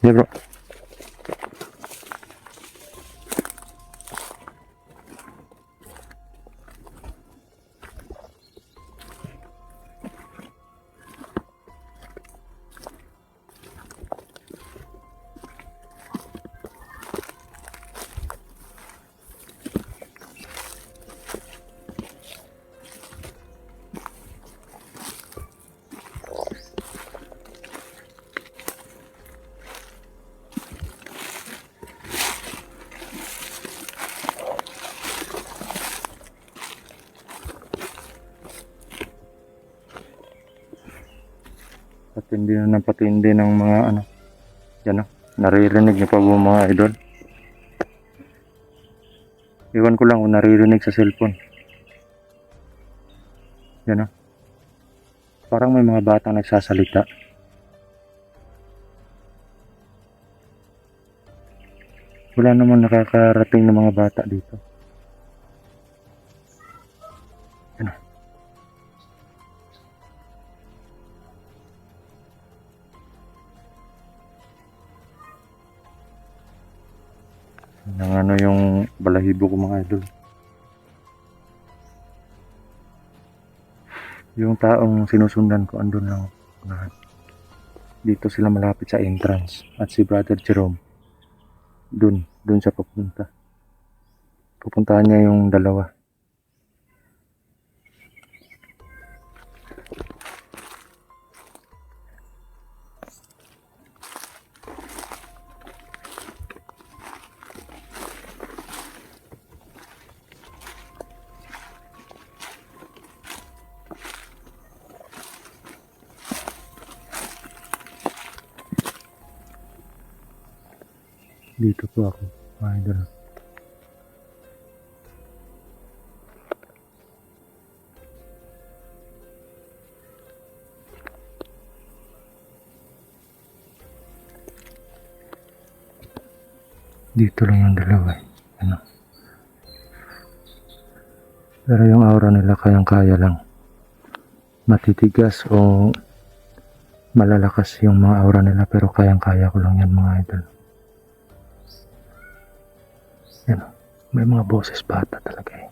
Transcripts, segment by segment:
Ya bro. Patindi na ng patindi ng mga ano. Yan o. Naririnig niyo pa po mga idol. Iwan ko lang kung naririnig sa cellphone. Yan o. Parang may mga batang nagsasalita. Wala naman nakakarating ng mga bata dito. Yan o. Nang ano yung balahibo ko mga idol. Yung taong sinusundan ko andun lang. Dito sila malapit sa entrance. At si Brother Jerome dun siya papunta. Pupuntahan niya yung dalawa. Dito po ako, mga idol. Dito lang yung dalawa. Ano? Pero yung aura nila kayang-kaya lang. Matitigas o malalakas yung mga aura nila pero kayang-kaya ko lang yan mga idol. Yan, may mga boses bata talaga eh.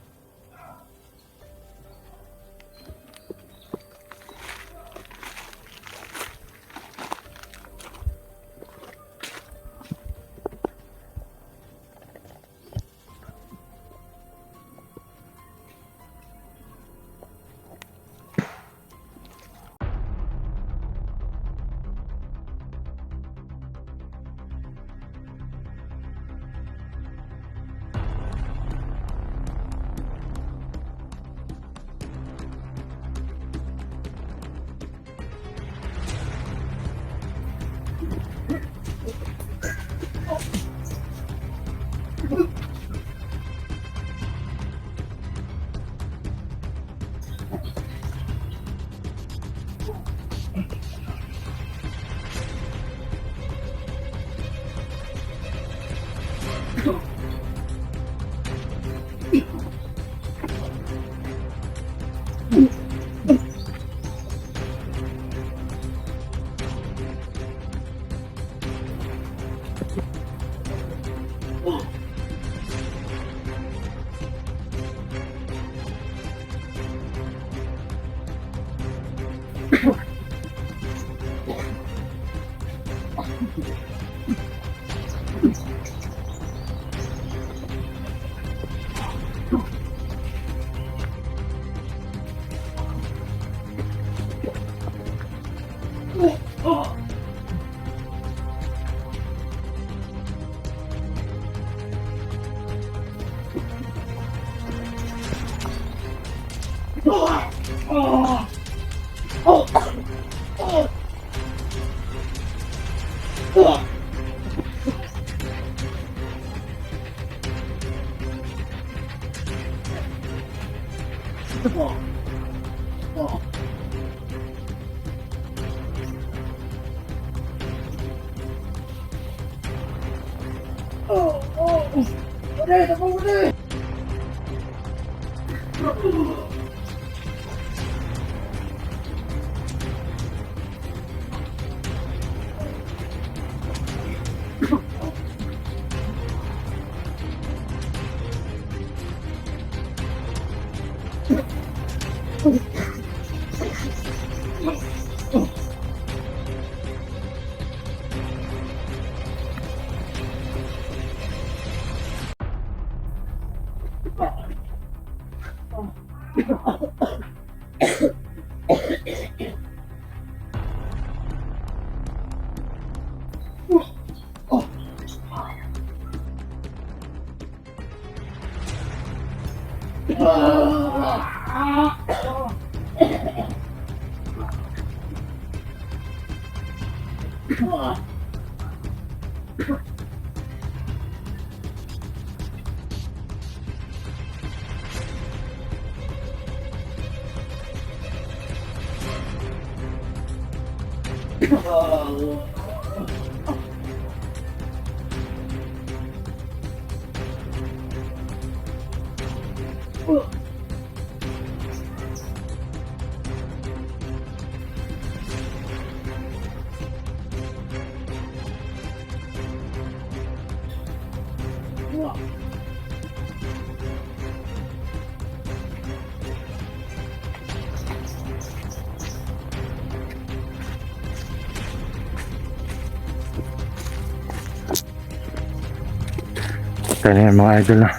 Tayo na yan mga idol na.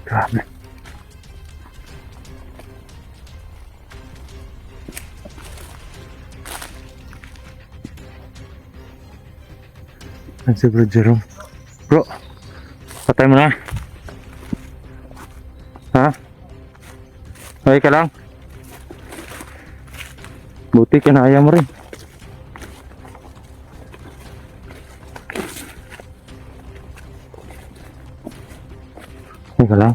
Grabe. Ang si Bro Jerome. Bro, patay mo na. Ha? Okay ka lang? Buti kinaya mo rin. Okay ka lang?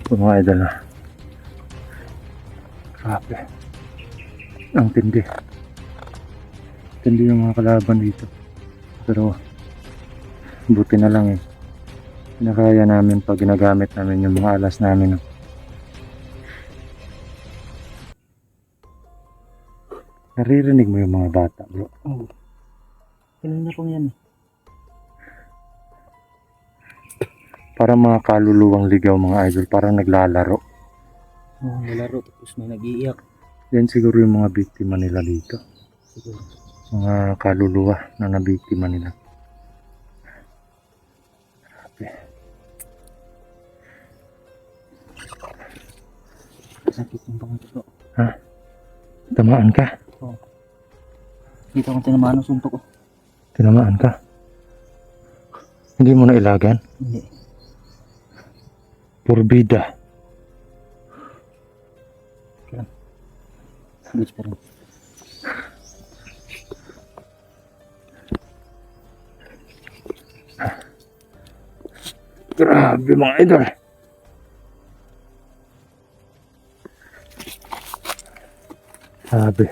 Ito mga idol na. Grabe. Ang tindi. Tindi yung mga kalaban dito. Pero buti na lang eh. Nakaya namin pag ginagamit namin yung mga alas namin. Naririnig mo yung mga bata, bro? Oo. Kanina po yan eh. Parang mga kaluluwang ligaw mga idol. Parang naglalaro. Oo, nalaro tapos may nag-iiyak. Yan siguro yung mga biktima nila dito. Siguro. Mga kaluluwa na nabiktima nila. Sakit yung pangat ko. Ha? Tamaan ka? Oo. Dito akong tinamaan ng suntok ko. Tinamaan ka? Hindi mo na ilagan? Hindi. Purbida. Bitch pa rin. Grabe mga idol. Grabe.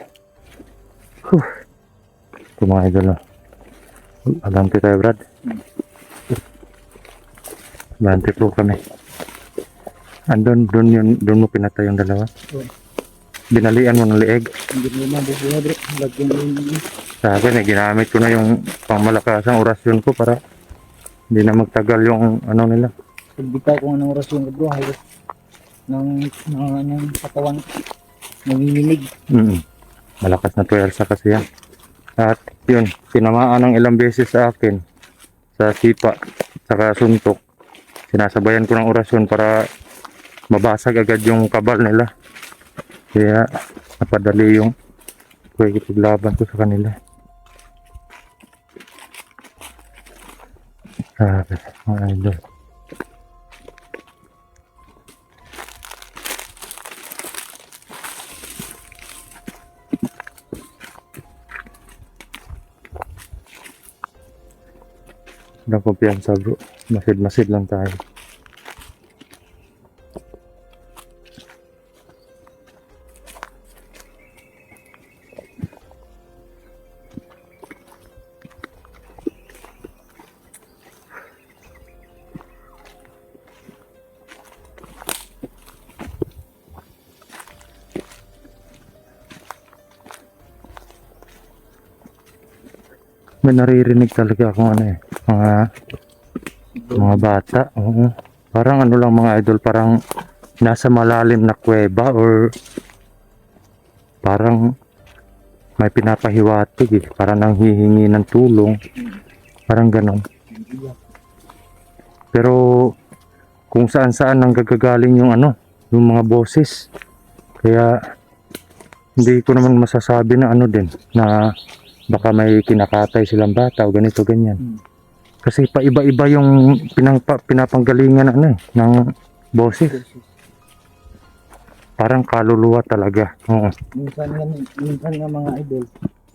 Ito mga idol. Abante tayo, Brad. Abante po kami. Andun, doon mo pinatay yung dalawa. Binalian mo ng lieg. Hindi mo mabubuha bro. Lagyan mo yun. Sa akin, ginamit ko na yung pangmalakasang orasyon ko para hindi na magtagal yung ano nila. Pagbitaw ko ng orasyon ko bro. Halos ng katawan. Nanginginig. Malakas na puwersa kasi yan. At yun, tinamaan ng ilang beses sa akin sa sipa, saka suntok. Sinasabayan ko ng orasyon para mabasag agad yung kabal nila. Kaya napadali yung paglaban ko sa kanila. Grabe, mga idol. Walang kumpiyansa bro. Masid lang tayo. May naririnig talaga akong ano eh. Mga bata. Oo. Parang ano lang mga idol. Parang nasa malalim na kuweba or parang may pinapahiwatig eh. Parang nanghihingi ng tulong. Parang ganon. Pero kung saan nang gagagaling yung ano, yung mga boses. Kaya hindi ko naman masasabi na ano din na baka may kinakatay silang bata o ganito ganyan. Kasi paiba-iba yung pinapanggalingan ano eh, ng boses. Parang kaluluwa talaga. Oo. Minsan nga mga idol,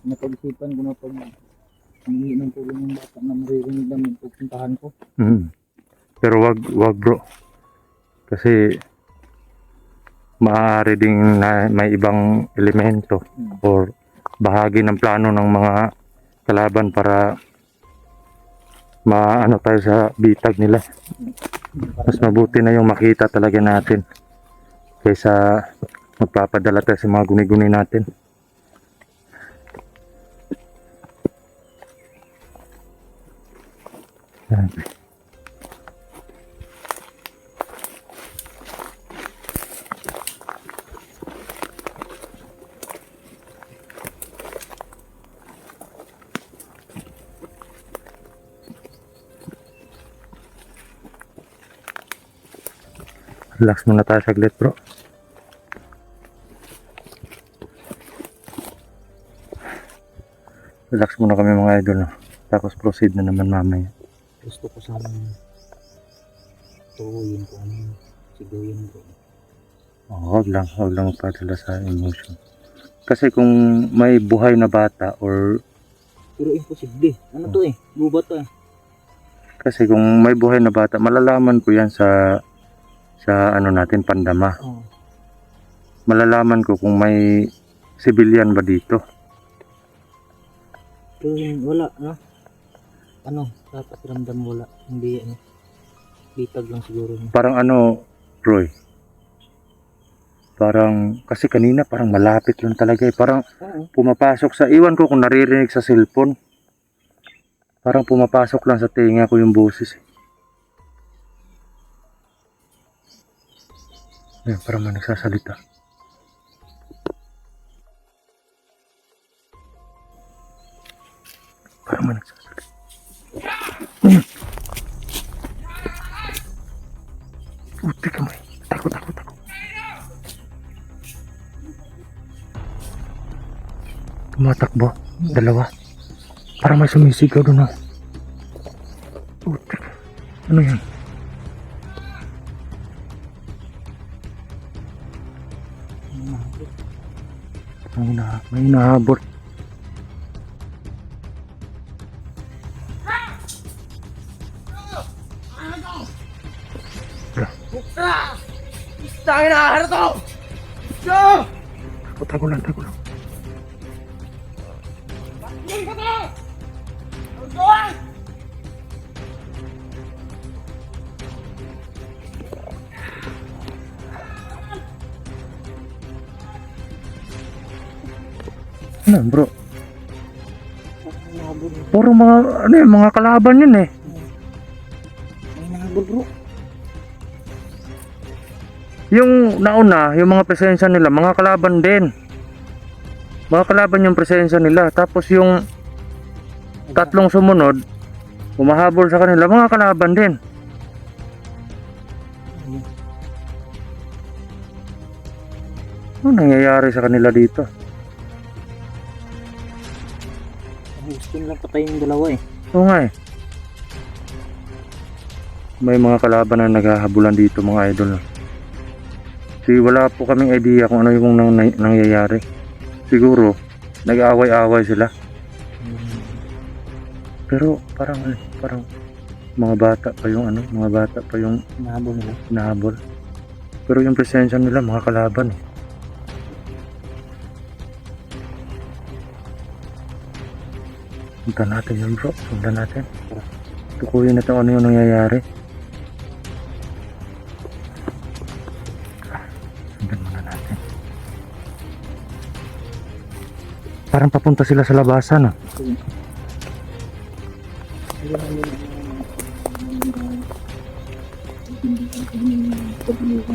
napag-isipan ko na pag hindi ng tulong ng bata na maririnig namin pupuntahan ko. Pero wag bro. Kasi maaari ding na may ibang elemento or bahagi ng plano ng mga kalaban para maano tayo sa bitag nila. Mas mabuti na yung makita talaga natin kaysa magpapadala tayo sa mga guni-guni natin. Yan. Relax muna tayo saglit bro. Relax muna kami mga idol. No? Tapos proceed na naman mamaya. Gusto ko sana tuuyin ko ano yun. Siguyin ko. Huwag lang padala sa emotion. Kasi kung may buhay na bata or Pero imposible. Ano to eh? Gubat to eh. kasi kung may buhay na bata, malalaman ko yan sa ano natin pandama. Oh. Malalaman ko kung may civilian ba dito. Pero wala, no? Ano, sa pakiramdam wala. Hindi, ano, bitag lang siguro. No? Parang ano, Roy? Parang, kasi kanina parang malapit lang talaga eh. Parang pumapasok sa, iwan ko kung naririnig sa cellphone. Parang pumapasok lang sa tenga ko yung boses eh. Ayun, parang may nagsasalita. Parang may nagsasalita. Puti ka may. Takot. Tumatakbo. Dalawa. Parang may sumisigaw doon. Puti. Ano yan? May hinahabol. Tangin na, ano to? Tago lang. Ano bro? Puro mga ano yung mga kalaban yun eh. May nahabol bro. Yung nauna, yung mga presensya nila, mga kalaban din. Mga kalaban yung presensya nila. Tapos yung tatlong sumunod, humahabol sa kanila, mga kalaban din. Ano nangyayari sa kanila dito? Gusto nilang patayin yung dalawa eh. Oo nga eh. May mga kalaban na naghahabulan dito mga idol. Kasi wala po kaming idea kung ano yung nangyayari. Siguro, nag-aaway-aaway sila. Pero parang Mga bata pa yung ano, mga bata pa yung Nahabol nila. nahabol. Pero yung presensya nila, mga kalaban eh. Sundan natin yun bro, sundan natin. Tukuyin natin ano yung nangyayari. Sundan muna natin. Parang papunta sila sa labasan ah.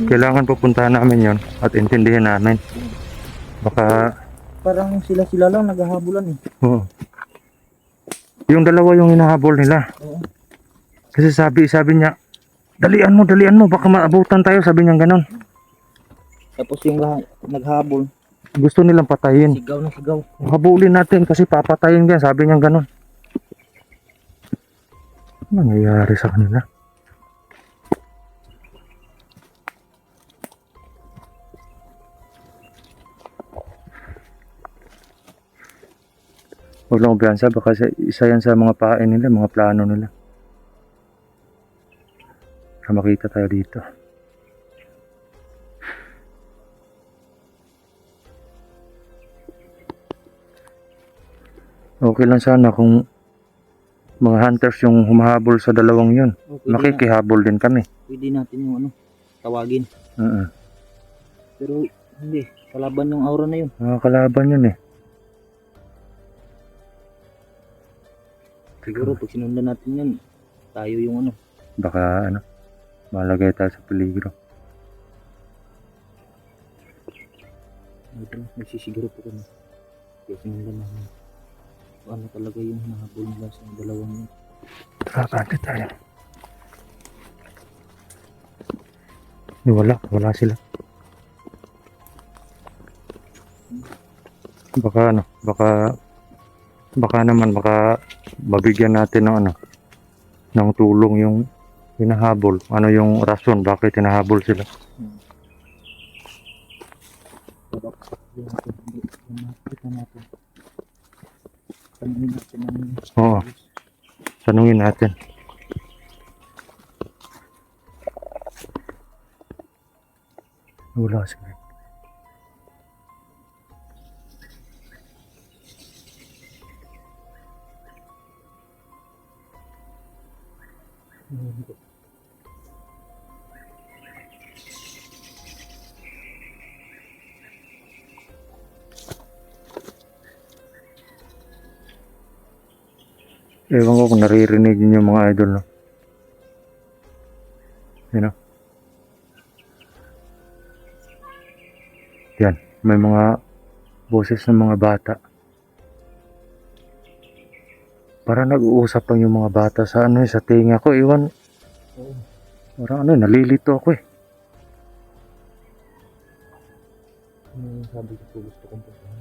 Kailangan pupuntahan namin yon at intindihin namin. Baka, Parang sila lang naghahabulan eh. oo. Yung dalawa yung hinahabol nila. Oo. Kasi sabi niya, dalian mo, baka maabutan tayo, sabi niya ganon. Tapos yung naghabol, Gusto nilang patayin. sigaw na sigaw. Habulin natin kasi papatayin yan, sabi niya ganon. Ano nangyayari sa kanila? Huwag lang ubiyansa, baka isa yan sa mga pain nila, mga plano nila. Para makita tayo dito. Okay lang sana kung mga hunters yung humahabol sa dalawang yun. Okay, Makikihabol din kami. pwede natin yung ano, tawagin. Uh-uh. Pero hindi, kalaban yung aura na yun. Mga kalaban yun eh. Siguro pag sinundan natin yan, tayo yung ano. Baka ano, malagay tayo sa peligro. Nagsisiguro po kami. Kaya sinundan namin. Kung ano talaga yung nahabol nila sa dalawang yun. Kakante tayo. Wala sila. Baka ano, baka naman mabigyan natin ng ano, ng tulong yung hinahabol. Ano yung rason bakit hinahabol sila. Makita natin. Tanungin natin ang Oo, tanungin natin. Wala sila. Ewan ko kung naririnig niyo yung mga idol, no? Yan, no? Yan, may mga boses ng mga bata. Parang nag-uusap lang yung mga bata sa ano, sa tinga ko. Iwan, parang ano, nalilito ako eh. sabi ko po gusto kong puntahan.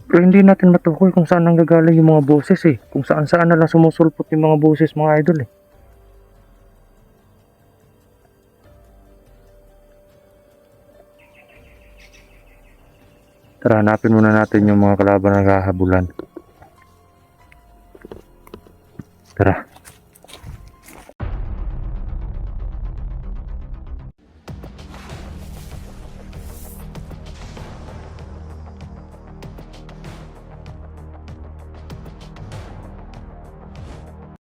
Pero hindi natin matukoy kung saan nanggagaling yung mga boses eh. Kung saan na lang sumusulpot yung mga boses mga idol eh. Tara, hanapin muna natin yung mga kalaban na naghahabulan. Tara.